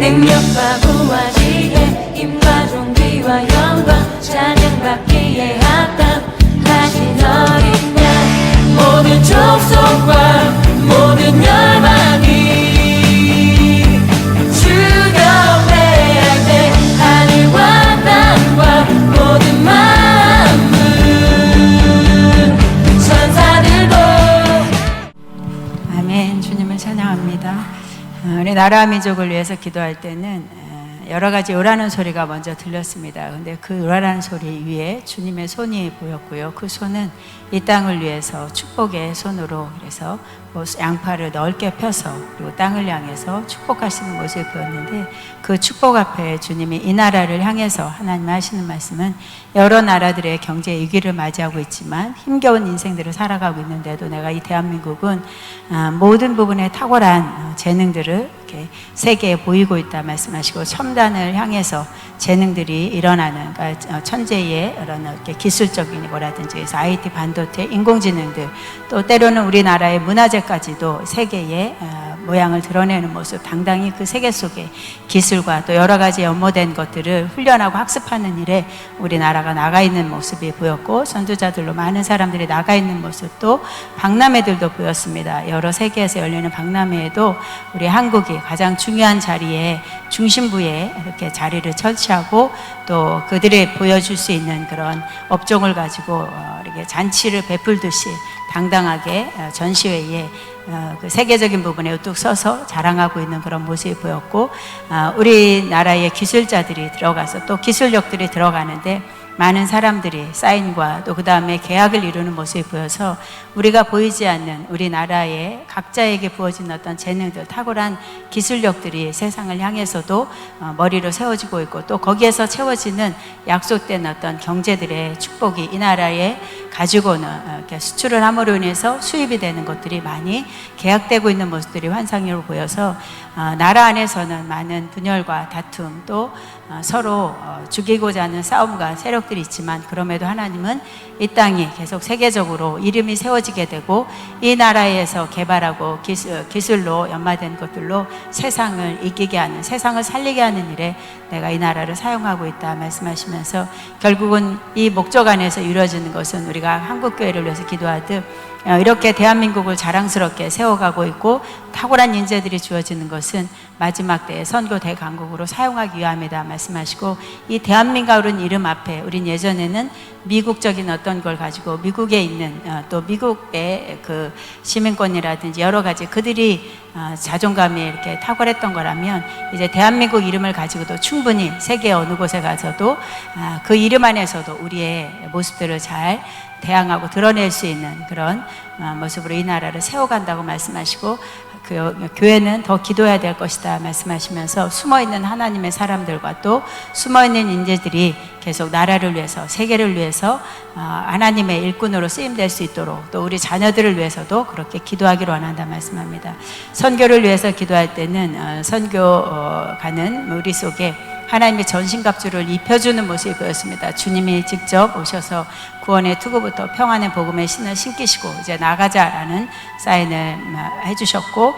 능력과 부와 지혜 힘과 존귀와 영광 찬양받기에 합당하신 어린 양 모든 족속과 모든 열방이 주여 회할 때 하늘과 땅과 모든 만물 천사들도 아멘. 주님을 찬양합니다. 우리 나라와 민족을 위해서 기도할 때는 여러 가지 요라는 소리가 먼저 들렸습니다. 근데 그 요라는 소리 위에 주님의 손이 보였고요. 그 손은 이 땅을 위해서 축복의 손으로, 그래서 양팔을 넓게 펴서 그리고 땅을 향해서 축복하시는 모습이 보였는데, 그 축복 앞에 주님이 이 나라를 향해서 하나님 하시는 말씀은 여러 나라들의 경제 위기를 맞이하고 있지만 힘겨운 인생들을 살아가고 있는데도 내가 이 대한민국은 모든 부분에 탁월한 재능들을 이렇게 세계에 보이고 있다 말씀하시고, 첨단을 향해서 재능들이 일어나는, 그러니까 천재의 이런 이렇게 기술적인 거라든지, 그래서 IT, 반도체, 인공지능들, 또 때로는 우리나라의 문화재까지도 세계의 모양을 드러내는 모습, 당당히 그 세계 속에 기술과 또 여러 가지 연모된 것들을 훈련하고 학습하는 일에 우리나라가 나가 있는 모습이 보였고, 선두자들로 많은 사람들이 나가 있는 모습도, 박람회들도 보였습니다. 여러 세계에서 열리는 박람회에도 우리 한국이 가장 중요한 자리에, 중심부에 이렇게 자리를 차지하고, 또 그들이 보여줄 수 있는 그런 업종을 가지고 이렇게 잔치를 베풀듯이 당당하게 전시회에 그 세계적인 부분에 우뚝 서서 자랑하고 있는 그런 모습이 보였고, 우리나라의 기술자들이 들어가서 또 기술력들이 들어가는데 많은 사람들이 사인과 또 그 다음에 계약을 이루는 모습이 보여서, 우리가 보이지 않는 우리나라의 각자에게 부어진 어떤 재능들, 탁월한 기술력들이 세상을 향해서도 머리로 세워지고 있고, 또 거기에서 채워지는 약속된 어떤 경제들의 축복이 이 나라에 가지고는 이렇게 수출을 함으로 인해서 수입이 되는 것들이 많이 계약되고 있는 모습들이 환상으로 보여서, 나라 안에서는 많은 분열과 다툼, 또 서로 죽이고자 하는 싸움과 세력들이 있지만, 그럼에도 하나님은 이 땅이 계속 세계적으로 이름이 세워지게 되고, 이 나라에서 개발하고 기술로 연마된 것들로 세상을 이기게 하는, 세상을 살리게 하는 일에 내가 이 나라를 사용하고 있다 말씀하시면서, 결국은 이 목적 안에서 이루어지는 것은 우리가 한국교회를 위해서 기도하듯 이렇게 대한민국을 자랑스럽게 세워가고 있고, 탁월한 인재들이 주어지는 것은 마지막 때의 선교 대강국으로 사용하기 위함이다 말씀하시고, 이 대한민국이라는 이름 앞에 우린 예전에는 미국적인 어떤 걸 가지고 미국에 있는 또 미국의 그 시민권이라든지 여러 가지 그들이 자존감이 이렇게 탁월했던 거라면, 이제 대한민국 이름을 가지고도 충분히 세계 어느 곳에 가서도 그 이름 안에서도 우리의 모습들을 잘 대항하고 드러낼 수 있는 그런 모습으로 이 나라를 세워간다고 말씀하시고, 그 교회는 더 기도해야 될 것이다 말씀하시면서, 숨어있는 하나님의 사람들과 또 숨어있는 인재들이 계속 나라를 위해서, 세계를 위해서 하나님의 일꾼으로 쓰임될 수 있도록, 또 우리 자녀들을 위해서도 그렇게 기도하기를 원한다 말씀합니다. 선교를 위해서 기도할 때는 선교 가는 우리 속에 하나님의 전신갑주를 입혀주는 모습이 보였습니다. 주님이 직접 오셔서 구원의 투구부터 평안의 복음의 신을 신기시고 이제 나가자라는 사인을 해주셨고,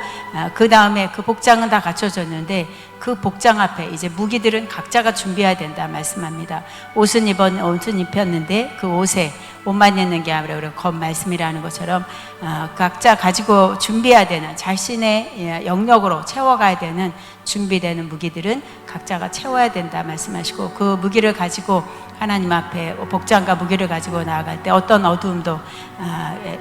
그 다음에 그 복장은 다 갖춰졌는데 그 복장 앞에 이제 무기들은 각자가 준비해야 된다 말씀합니다. 옷은 입혔는데 그 옷에 옷만 있는 게 아니라 겉 말씀이라는 것처럼 각자 가지고 준비해야 되는, 자신의 영역으로 채워가야 되는 준비되는 무기들은 각자가 채워야 된다 말씀하시고, 그 무기를 가지고 하나님 앞에 복장과 무기를 가지고 나아갈 때 어떤 어두움도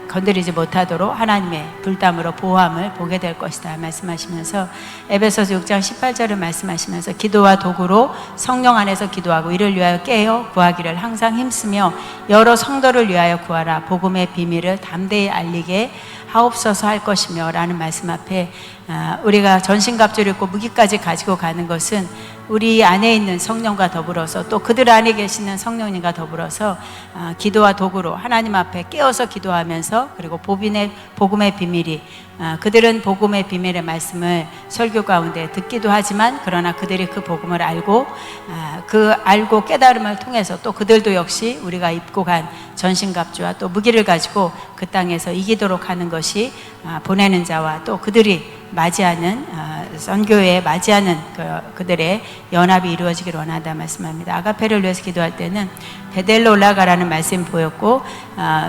건드리지 못하도록 하나님의 불담으로 보호함을 보게 될 것이다 말씀하시면서, 에베소서 6장 18절을 말씀하시면서 기도와 도구로 성령 안에서 기도하고 이를 위하여 깨어 구하기를 항상 힘쓰며 여러 성도를 위하여 구하라. 복음의 비밀을 담대히 알리게 하옵소서 할 것이며 라는 말씀 앞에, 우리가 전신갑주를 입고 무기까지 가지고 가는 것은 우리 안에 있는 성령과 더불어서 또 그들 안에 계시는 성령님과 더불어서 기도와 도구로 하나님 앞에 깨어서 기도하면서, 그리고 복음의 비밀이, 그들은 복음의 비밀의 말씀을 설교 가운데 듣기도 하지만, 그러나 그들이 그 복음을 알고 그 알고 깨달음을 통해서 또 그들도 역시 우리가 입고 간 전신갑주와 또 무기를 가지고 그 땅에서 이기도록 하는 것이 보내는 자와 또 그들이 맞이하는 선교에 맞이하는 그들의 연합이 이루어지기를 원한다 말씀합니다. 아가페를 위해서 기도할 때는 베델로 올라가라는 말씀이 보였고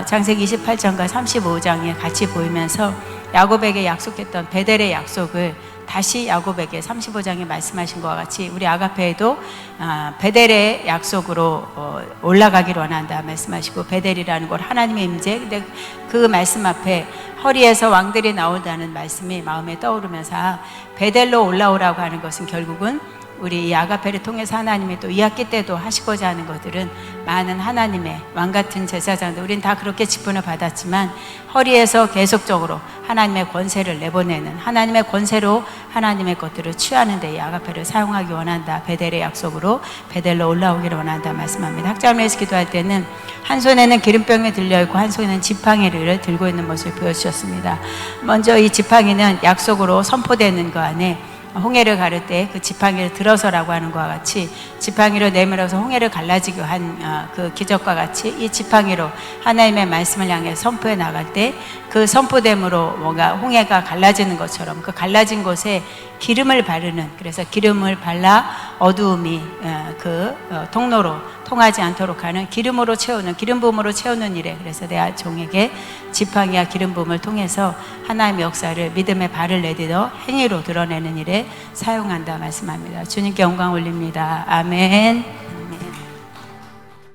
창세기 28장과 35장에 같이 보이면서 야곱에게 약속했던 베델의 약속을 다시 야곱에게 35장에 말씀하신 것과 같이 우리 아가페에도 베델의 약속으로 올라가기를 원한다 말씀하시고, 베델이라는 것 하나님의 임재, 근데 그 말씀 앞에 허리에서 왕들이 나온다는 말씀이 마음에 떠오르면서 베델로 올라오라고 하는 것은 결국은 우리 이 아가페를 통해서 하나님이 또 2학기 때도 하시고자 하는 것들은 많은 하나님의 왕같은 제사장들, 우린 다 그렇게 직분을 받았지만 허리에서 계속적으로 하나님의 권세를 내보내는, 하나님의 권세로 하나님의 것들을 취하는 데 이 아가페를 사용하기 원한다. 베델의 약속으로 베델로 올라오기를 원한다 말씀합니다. 학자를 위해서 기도할 때는 한 손에는 기름병이 들려있고 한 손에는 지팡이를 들고 있는 모습을 보여주셨습니다. 먼저 이 지팡이는 약속으로 선포되는 것 안에 홍해를 가를 때 그 지팡이를 들어서라고 하는 것과 같이 지팡이로 내밀어서 홍해를 갈라지게 한 그 기적과 같이 이 지팡이로 하나님의 말씀을 향해 선포해 나갈 때 그 선포됨으로 뭔가 홍해가 갈라지는 것처럼 그 갈라진 곳에 기름을 바르는, 그래서 기름을 발라 어두움이 그 통로로 통하지 않도록 하는 기름으로 채우는, 기름 부음으로 채우는 일에, 그래서 내 종에게 지팡이와 기름 부음을 통해서 하나님의 역사를 믿음의 발을 내딛어 행위로 드러내는 일에 사용한다 말씀합니다. 주님께 영광 올립니다. 아멘.